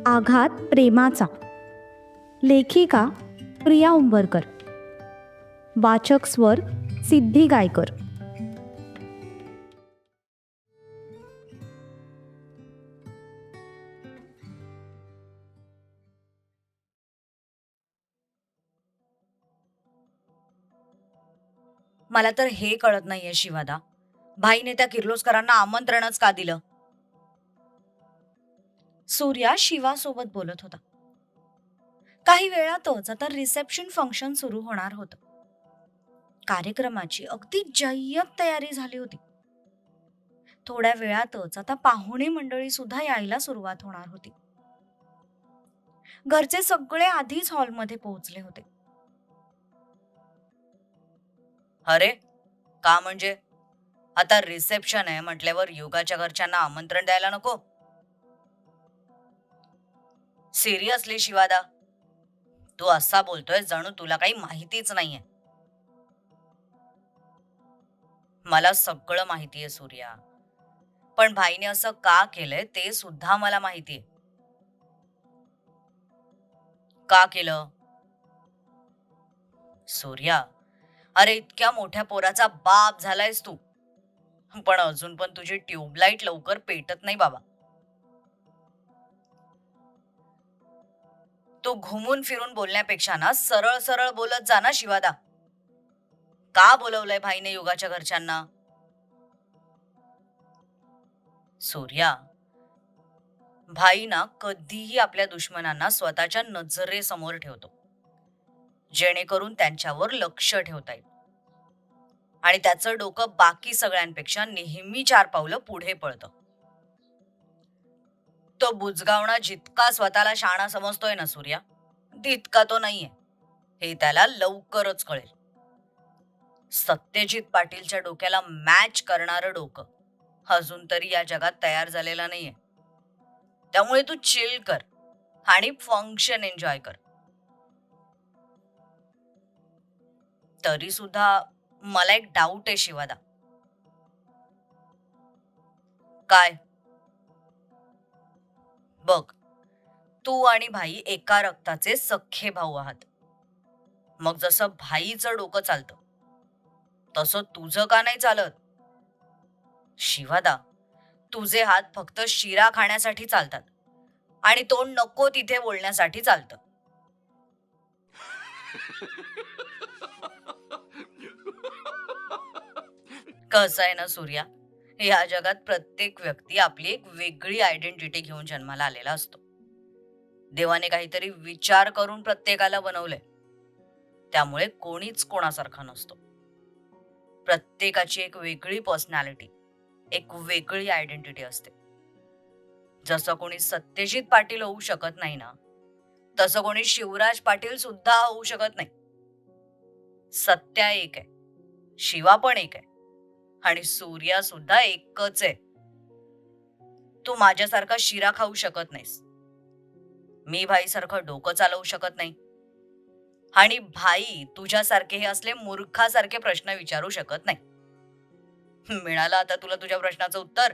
आघात प्रेमाचा. लेखिका प्रिया उंबरकर. वाचक स्वर सिद्धी गायकर. मला तर हे कळत नाहीये शिवादा, भाईने त्या किर्लोस्करांना आमंत्रणच का दिलं? सूर्या शिवासोबत बोलत होता. काही वेळातच आता रिसेप्शन फंक्शन सुरू होणार होतं. कार्यक्रमाची अगदी जय्यत तयारी झाली होती. थोड्या वेळातच आता पाहुणे मंडळी सुद्धा यायला सुरुवात होणार होती. घरचे सगळे आधीच हॉलमध्ये पोहोचले होते. अरे का म्हणजे? आता रिसेप्शन आहे म्हटल्यावर युगाच्या घरच्यांना आमंत्रण द्यायला नको? सिरियसली शिवादा, तू असा बोलतोय जणू तुला काही माहितीच नाहीये. मला सगळं माहितीये सूर्या, पण भाईने असं का केलंय ते सुद्धा मला माहितीये. का केलं? सूर्या, अरे इतक्या मोठ्या पोराचा बाप झालायस तू, पण अजून पण तुझी ट्यूबलाईट लवकर पेटत नाही बाबा. तू घुमून फिरून बोलण्यापेक्षा ना सरळ सरळ बोलत जा ना शिवादा. का बोलवलंय भाईने युगाच्या घरच्यांना? सूर्या, भाई ना कधीही आपल्या दुश्मनांना स्वतःच्या नजरेसमोर ठेवतो, जेणेकरून त्यांच्यावर लक्ष ठेवता येईल आणि त्याचं डोकं बाकी सगळ्यांपेक्षा नेहमी 4 पावलं पुढे पळतं. तो बुजगावणा जितका स्वतःला शाणा समजतोय ना सूर्या, तितका तो नाहीये, हे त्याला लवकरच कळेल. सत्यजित पाटीलच्या डोक्याला मॅच करणारं डोकं अजून तरी या जगात तयार झालेलं नाहीये. त्यामुळे तू चिल कर आणि फंक्शन एन्जॉय कर. तरी सुद्धा मला एक डाऊट आहे शिवादा. काय? बघ, तू आणि भाई एका रक्ताचे सख्खे भाऊ आहात. मग जसं भाईचं डोकं चालतं तसं तुझं का नाही चालत? शिवादा, तुझे हात फक्त शिरा खाण्यासाठी चालतात आणि तोंड नको तिथे बोलण्यासाठी चालतं. कसं आहे ना सूर्या, या जगात प्रत्येक व्यक्ती आपली एक वेगळी आयडेंटिटी घेऊन जन्माला आलेला असतो. देवाने काहीतरी विचार करून प्रत्येकाला बनवलंय, त्यामुळे कोणीच कोणासारखा नसतो. प्रत्येकाची एक वेगळी पर्सनॅलिटी, एक वेगळी आयडेंटिटी असते. जसं कोणी सत्यजित पाटील होऊ शकत नाही ना, तसं कोणी शिवराज पाटील सुद्धा होऊ शकत नाही. सत्या एक आहे, शिवा पण एक आहे आणि सूर्या सुद्धा एकच आहे. तू माझ्यासारखा शिरा खाऊ शकत नाहीस, मी भाईसारखं डोकं चालवू शकत नाही आणि भाई तुझ्यासारखे हे असले मूर्खासारखे प्रश्न विचारू शकत नाही. मिळालं आता तुला तुझ्या प्रश्नाचं उत्तर?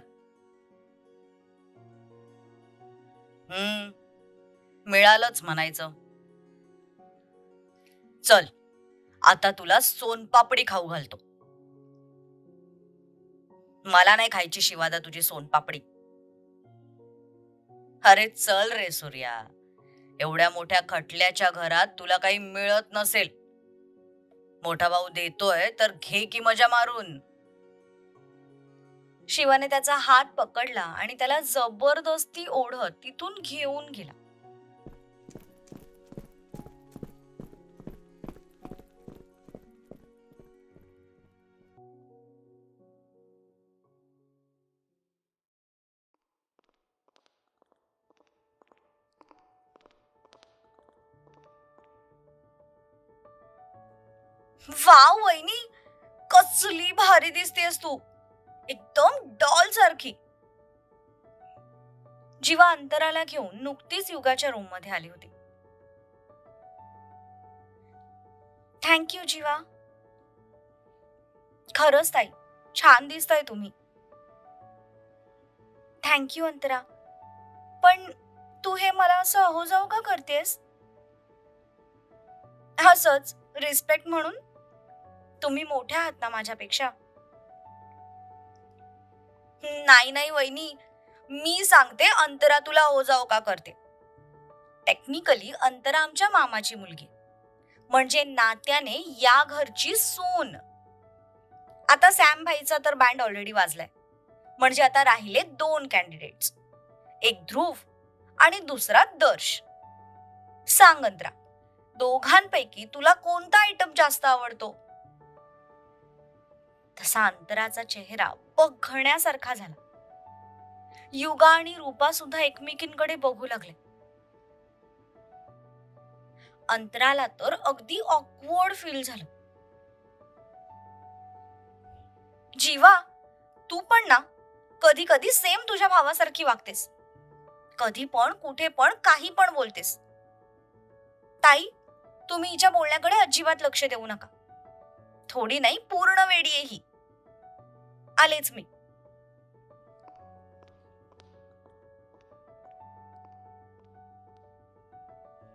मिळालंच म्हणायचं. चल, आता तुला सोनपापडी खाऊ घालतो. मला नाही खायची शिवादा तुझी सोनपापडी. अरे चल रे सूर्या, एवढ्या मोठ्या खटल्याच्या घरात तुला काही मिळत नसेल. मोठा भाऊ देतोय तर घे की मजा मारून. शिवाने त्याचा हात पकडला आणि त्याला जबरदस्ती ओढत तिथून घेऊन गेला. वाव वहिनी, कसली भारी दिसतेस तू, एकदम डॉल सारखी. जीवा अंतराला घेऊन नुकतीच युगाच्या रूम मध्ये आली होती. थँक्यू जीवा. खरंच ताई, छान दिसताय तुम्ही. थँक्यू अंतरा, पण तू हे मला असं अहोजाव का करतेस? असंच रिस्पेक्ट म्हणून. तुम्ही मोठ्या आहात ना माझ्यापेक्षा. नाही नाही वहिनी, मी सांगते अंतरा तुला अहोजाव का करते. टेक्निकली अंतरा आमच्या मामाची मुलगी, म्हणजे नात्याने या घरची सून. आता सॅम भाईचा तर बँड ऑलरेडी वाजलाय, म्हणजे आता राहिले 2 कॅन्डिडेट्स, एक ध्रुव आणि दुसरा दर्श. सांग अंतरा, दोघांपैकी तुला कोणता आयटम जास्त आवडतो? तसा अंतराचा चेहरा बघण्यासारखा झाला. युगा आणि रूपा सुद्धा एकमेकींकडे बघू लागले. अंतराला तर अगदी ऑकवर्ड फील झालं. जीवा, तू पण ना कधी कधी सेम तुझ्या भावासारखी वागतेस. कधी पण कुठे पण काही पण बोलतेस. ताई, तुम्ही हिच्या बोलण्याकडे अजिबात लक्ष देऊ नका. थोडी नाही, पूर्ण वेडी आहे ही. आलेच मी.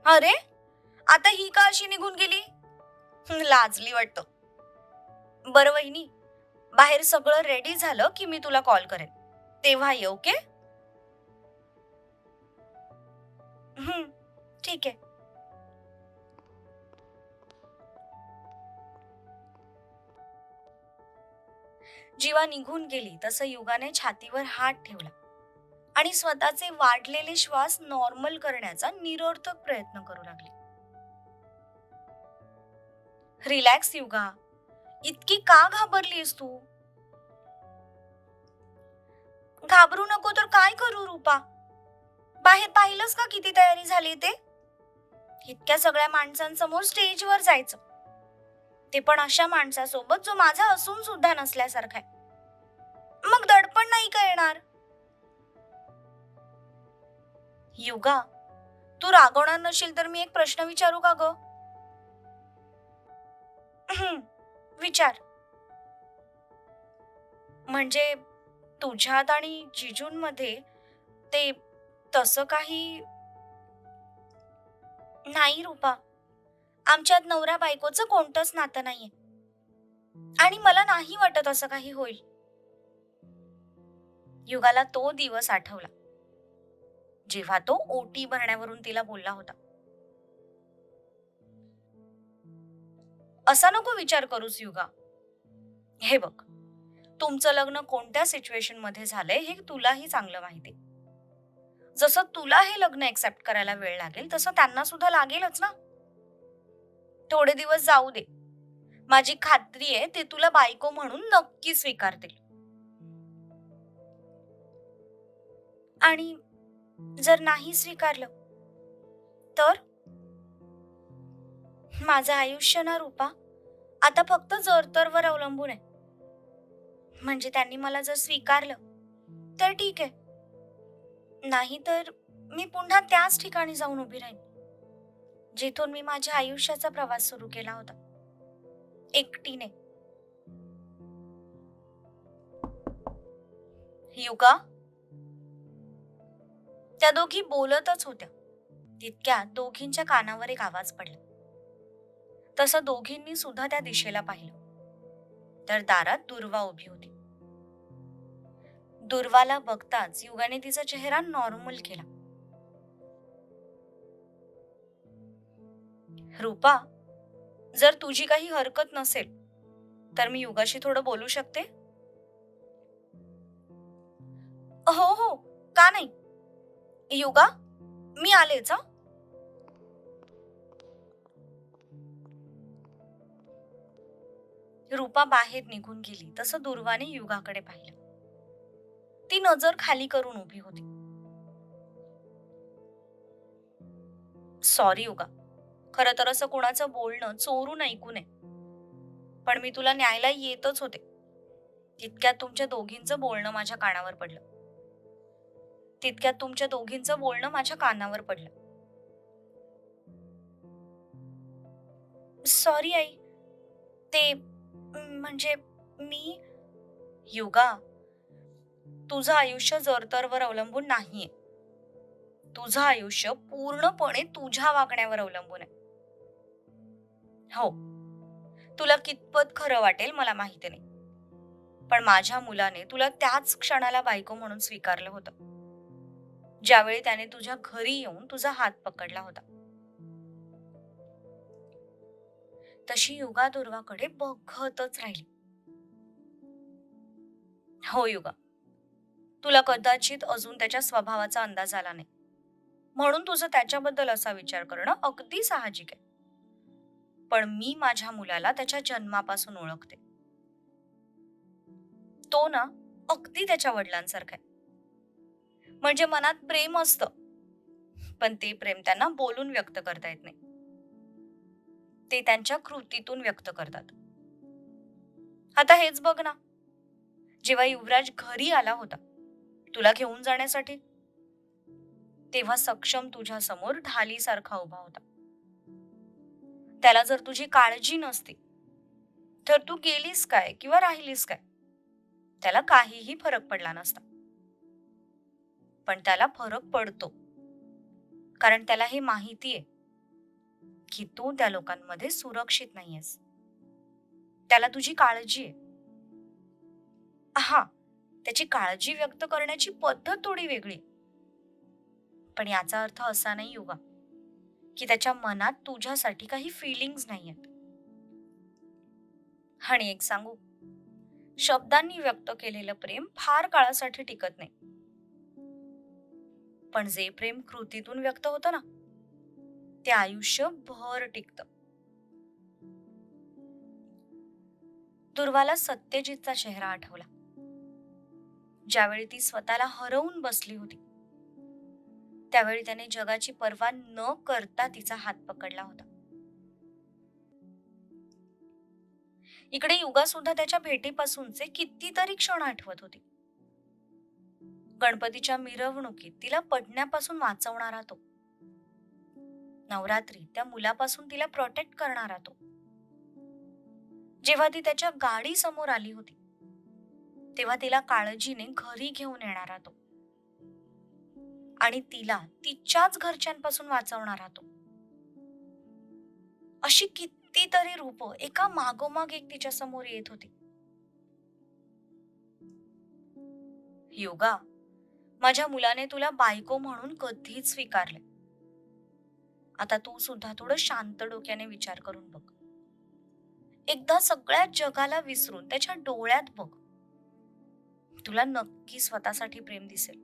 अरे, आता ही का अशी निघून गेली? लाजली वाटतं. बरं वहिनी, बाहेर सगळं रेडी झालं की मी तुला कॉल करेन, तेव्हा ये. ओके? ठीक आहे. जीवा निघून गेली तसं युगाने छातीवर हात ठेवला आणि स्वतःचे वाढलेले श्वास नॉर्मल करण्याचा निरर्थक प्रयत्न करू लागली. रिलॅक्स युगा, इतकी का घाबरलीस तू? घाबरू नको तर काय करू रूपा? बाहेर पाहिलंस का किती तयारी झाली ते? इतक्या सगळ्या माणसांसमोर स्टेजवर जायचं, ते पण अशा माणसासोबत जो माझा असून सुद्धा नसल्यासारखा आहे. मग दडपण नाही का येणार? युगा, तू रागवणार नशील तर मी एक प्रश्न विचारू का ग? विचार. म्हणजे तुझ्यात आणि जिजूंमध्ये ते तसं काही नाही रूपा. आमच्यात नवरा बायकोचं कोणतंच नातं नाहीये आणि मला नाही वाटत असं काही होईल. युगाला तो दिवस आठवला जेव्हा तो ओटी भरण्यावरून तिला बोलला होता. असा नको विचार करूस युगा. हे बघ, तुमचं लग्न कोणत्या सिच्युएशन मध्ये झालंय हे तुलाही चांगलं माहिती. जसं तुला हे लग्न एक्सेप्ट करायला वेळ लागेल तसं त्यांना सुद्धा लागेलच ना. थोडे दिवस जाऊ दे, माझी खात्री आहे ते तुला बायको म्हणून नक्की स्वीकारतील. आणि जर नाही स्वीकारलं तर माझं आयुष्य ना रूपा आता फक्त जरतरवर अवलंबून आहे. म्हणजे त्यांनी मला जर स्वीकारलं तर ठीक आहे, नाही तर मी पुन्हा त्याच ठिकाणी जाऊन उभी राहीन जिथून मी माझ्या आयुष्याचा प्रवास सुरू केला होता, एकटीने. युगा, त्या दोघी बोलतच होत्या तितक्यात दोघींच्या कानावर एक आवाज पडला. तसं दोघींनी सुद्धा त्या दिशेला पाहिलं तर दारात दुर्वा उभी होती. दुर्वाला बघताच युगाने तिचा चेहरा नॉर्मल केला. रूपा, जर तुझी काही हरकत नसेल तर मी युगाशी थोडं बोलू शकते? हो हो, का नाही. युगा, मी आलेच. रूपा बाहेर निघून गेली तसं दुर्वाने युगाकडे पाहिलं. ती नजर खाली करून उभी होती. सॉरी युगा, खरं तर असं कुणाचं बोलणं चोरून ऐकू नये, पण मी तुला न्यायला येतच होते तितक्यात तुमच्या दोघींचं बोलणं माझ्या कानावर पडलं. सॉरी आई, ते म्हणजे मी. युगा, तुझं आयुष्य जरतरवर अवलंबून नाहीये. तुझं आयुष्य पूर्णपणे तुझ्या वागण्यावर अवलंबून आहे. हो, तुला कितपत खरं वाटेल मला माहिती नाही, पण माझ्या मुलाने तुला त्याच क्षणाला बायको म्हणून स्वीकारलं होतं, ज्यावेळी त्याने तुझ्या घरी येऊन तुझा हात पकडला होता. तशी युगा दुर्वाकडे बघतच राहिली. हो युगा, तुला कदाचित अजून त्याच्या स्वभावाचा अंदाज आला नाही, म्हणून तुझं त्याच्याबद्दल असा विचार करणं अगदी साहजिक आहे. पण मी माझ्या मुलाला त्याच्या जन्मापासून ओळखते. तो ना अगदी त्याच्या वडिलांसारखा आहे. म्हणजे मनात प्रेम असतं, पण ते प्रेम त्यांना बोलून व्यक्त करता येत नाही. ते त्यांच्या कृतीतून व्यक्त करतात. आता हेच बघ ना, जेव्हा युवराज घरी आला होता तुला घेऊन जाण्यासाठी, तेव्हा सक्षम तुझ्या समोर ढालीसारखा उभा होता. त्याला जर तुझी काळजी नसती तर तू गेलीस काय किंवा राहिलीस काय, त्याला काहीही फरक पडला नसता. पण त्याला फरक पडतो, कारण त्याला हे माहितीये की तू त्या लोकांमध्ये सुरक्षित नाहीयेस. त्याला तुझी काळजी आहे. हा, त्याची काळजी व्यक्त करण्याची पद्धत थोडी वेगळी, पण याचा अर्थ असा नाही युगा की त्याच्या मनात तुझ्यासाठी काही फिलिंग्स नाहीयेत. आणि एक सांगू, शब्दांनी व्यक्त केलेलं प्रेम फार काळासाठी टिकत नाही, पण जे प्रेम कृतीतून व्यक्त होतं ना, ते आयुष्यभर टिकतं. दुर्वाला सत्यजितचा चेहरा आठवला, ज्यावेळी ती स्वतःला हरवून बसली होती. त्यावेळी त्याने जगाची पर्वा न करता तिचा हात पकडला होता. इकडे युगा सुद्धा त्याच्या भेटीपासूनचे कितीतरी क्षण आठवत होती. गणपतीच्या मिरवणुकीत तिला पडण्यापासून वाचवणारा तो, नवरात्री त्या मुलापासून तिला प्रोटेक्ट करणारा तो, जेव्हा ती त्याच्या गाडी समोर आली होती तेव्हा तिला काळजीने घरी घेऊन येणारा तो, आणि तिला तिच्याच घरच्यांपासून वाचवणारा तो. अशी कितीतरी रूप एका मागोमाग एक तिच्या समोर येत होती. योगा, माझ्या मुलाने तुला बायको म्हणून कधीच स्वीकारले. आता तू सुद्धा थोडं शांत डोक्याने विचार करून बघ. एकदा सगळ्या जगाला विसरून त्याच्या डोळ्यात बघ. तुला नक्की स्वतःसाठी प्रेम दिसेल.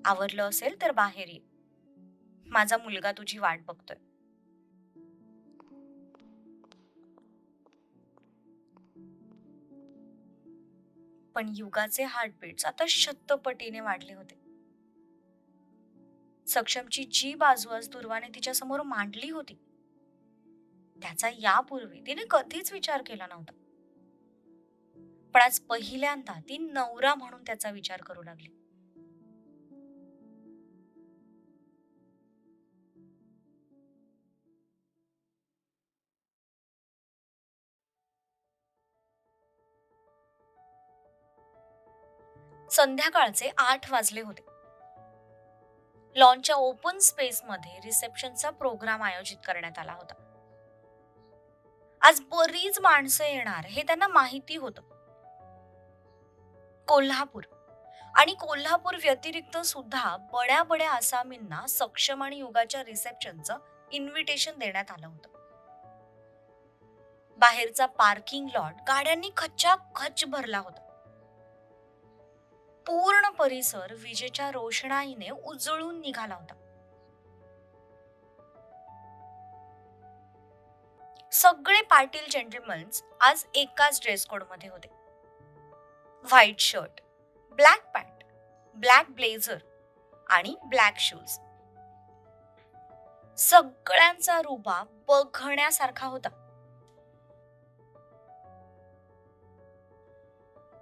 आवडलं असेल तर बाहेर ये, माझा मुलगा तुझी वाट बघतोय. पण युगाचे हार्टबीट्स आता शतपटीने वाढले होते. सक्षमची जी बाजू आज दुर्वाने तिच्या समोर मांडली होती, त्याचा यापूर्वी तिने कधीच विचार केला नव्हता. पण आज पहिल्यांदा ती नवरा म्हणून त्याचा विचार करू लागली. संध्याकाळचे 8 वाजले होते. लॉनच्या ओपन स्पेस मध्ये रिसेप्शनचा प्रोग्राम आयोजित करण्यात आला होता. आज बरीच माणसं येणार हे त्यांना माहिती होतं. कोल्हापूर आणि कोल्हापूर व्यतिरिक्त सुद्धा बड्या बड्या आसामींना सक्षम आणि युगाच्या रिसेप्शनचं इन्व्हिटेशन देण्यात आलं होतं. बाहेरचा पार्किंग लॉट गाड्यांनी खच्चाखच भरला होता. पूर्ण परिसर विजेच्या रोषणाईने उजळून निघाला होता. सगळे पाटील जेंटलमन्स आज एकाच ड्रेस कोड मध्ये होते. White shirt, black pant, black blazer आणि ब्लॅक शूज. सगळ्यांचा रुबाब बघण्यासारखा होता.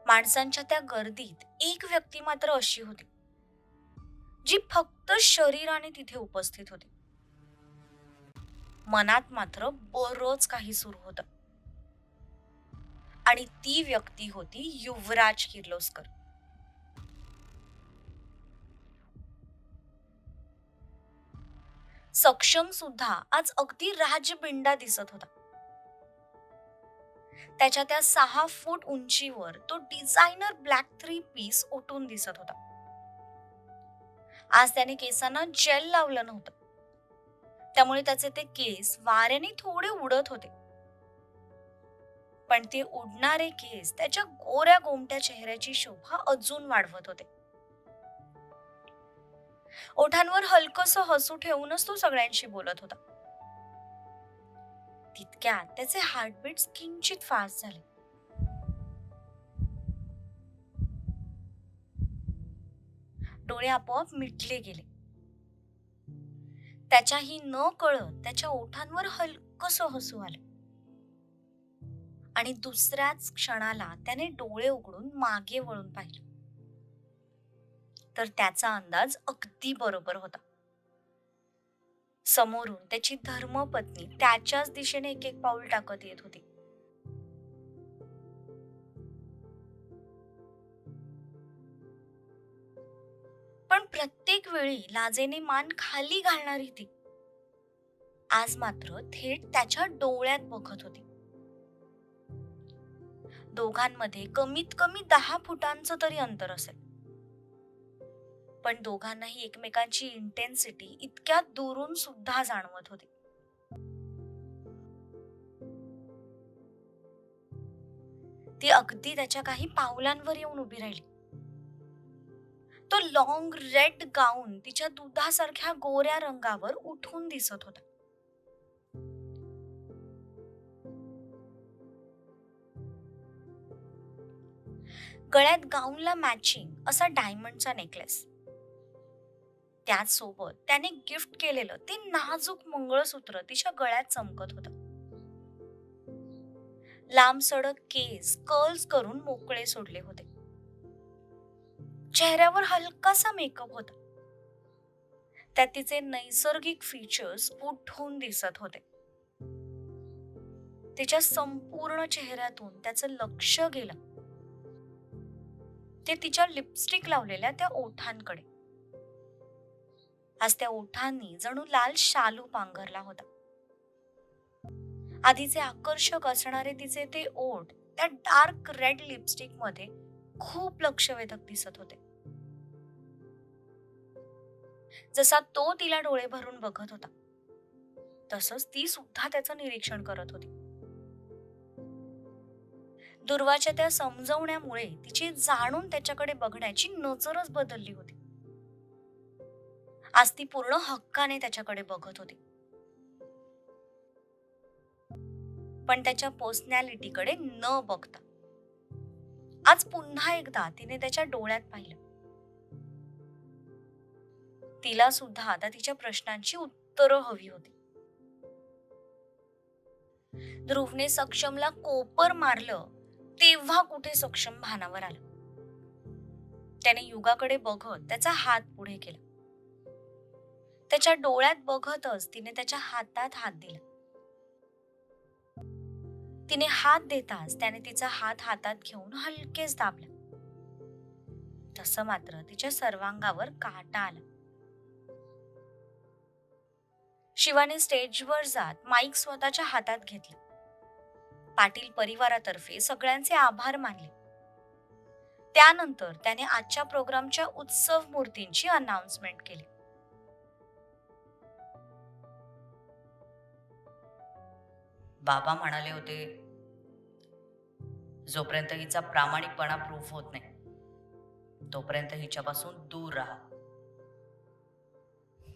माणसांच्या त्या गर्दीत एक व्यक्ती मात्र अशी होती जी फक्त शरीराने तिथे उपस्थित होती. मनात मात्र बरंच काही सुरू होतं. आणि ती व्यक्ती होती युवराज किर्लोस्कर. सक्षम सुद्धा आज अगदी राजबिंडा दिसत होता. त्याच्या त्या 6 फूट उंचीवर तो डिझायनर ब्लॅक 3 पीस उठून दिसत होता. आज त्याने केसांना जेल लावलं नव्हतं, त्यामुळे त्याचे ते केस वाऱ्याने थोडे उडत होते. पण ते उडणारे केस त्याच्या गोऱ्या गोमट्या चेहऱ्याची शोभा अजून वाढवत होते. ओठांवर हलकसं हसू ठेवूनच तो सगळ्यांशी बोलत होता. तितक्यात त्याचे हार्टबीट्स किंचित फास्ट झाले. डोळे आपोआप मिटले गेले. त्याच्याही न कळत त्याच्या ओठांवर हलकसं हसू आलं आणि दुसऱ्याच क्षणाला त्याने डोळे उघडून मागे वळून पाहिलं. तर त्याचा अंदाज अगदी बरोबर होता. समोरून त्याची धर्मपत्नी त्याच्याच दिशेने एक एक पाऊल टाकत येत होती. पण प्रत्येक वेळी लाजेने मान खाली घालणारी ती आज मात्र थेट त्याच्या डोळ्यात बघत होती. दोघांमध्ये कमीत कमी 10 फुटांचं तरी अंतर असेल. पण दोघांनाही एकमेकांची इंटेन्सिटी इतक्या दुरून सुद्धा जाणवत होती. ती अगदी त्याच्या काही पावलांवर येऊन उभी राहिली. तो लॉंग रेड गाऊन तिच्या दुधासारख्या गोऱ्या रंगावर उठून दिसत होता. गळ्यात गाऊनला मॅचिंग असा डायमंडचा नेकलेस, त्याचसोबत त्याने गिफ्ट केलेलं ते नाजूक मंगळसूत्र तिच्या गळ्यात चमकत होतं. लांब सडक केस कर्ल्स करून मोकळे सोडले होते. चेहऱ्यावर हलकासा मेकअप होता. त्यात तिचे नैसर्गिक फीचर्स उठून दिसत होते. तिच्या संपूर्ण चेहऱ्यातून त्याचं लक्ष गेलं ते तिच्या लिपस्टिक लावलेल्या त्या ओठांकडे. आज त्या ओठांनी जणू लाल शालू पांघरला होता. आधीचे आकर्षक असणारे तिचे ते ओठ त्या डार्क रेड लिपस्टिक मध्ये खूप लक्षवेधक दिसत होते. जसा तो तिला डोळे भरून बघत होता, तसंच ती सुद्धा त्याचं निरीक्षण करत होती. दुर्वाच्या त्या समजवण्यामुळे तिची जाणून त्याच्याकडे बघण्याची नजरच बदलली होती. आज ती पूर्ण हक्काने त्याच्याकडे बघत होती. पण त्याच्या पर्सनॅलिटीकडे न बघता आज पुन्हा एकदा तिने त्याच्या डोळ्यात पाहिलं. तिला सुद्धा आता तिच्या प्रश्नांची उत्तरं हवी होती. ध्रुवने सक्षमला कोपर मारलं तेव्हा कुठे सक्षम भानावर आलं. त्याने युगाकडे बघत त्याचा हात पुढे केला. त्याच्या डोळ्यात बघतच तिने त्याच्या हातात हात दिला. तिने हात देताच त्याने तिचा हात हातात घेऊन हलकेच दाबला. तसं मात्र तिच्या सर्वांगावर काटा आला. शिवाने स्टेजवर जात माईक स्वतःच्या हातात घेतला. पाटील परिवारातर्फे सगळ्यांचे आभार मानले. त्यानंतर त्याने आजच्या प्रोग्रामच्या उत्सव मूर्तींची अनाउन्समेंट केली. बाबा म्हणाले होते, जोपर्यंत हिचा प्रामाणिकपणा प्रूफ होत नाही तोपर्यंत हिच्यापासून दूर राहा.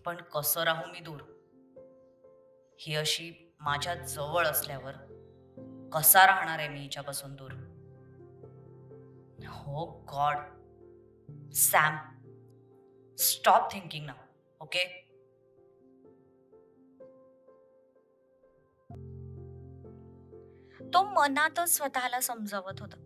पण कसं राहू मी दूर? ही अशी माझ्या जवळ असल्यावर कसा राहणार आहे मी हिच्यापासून दूर? हो God, Sam, stop thinking now, okay? तो मनातच स्वतःला समजावत होता.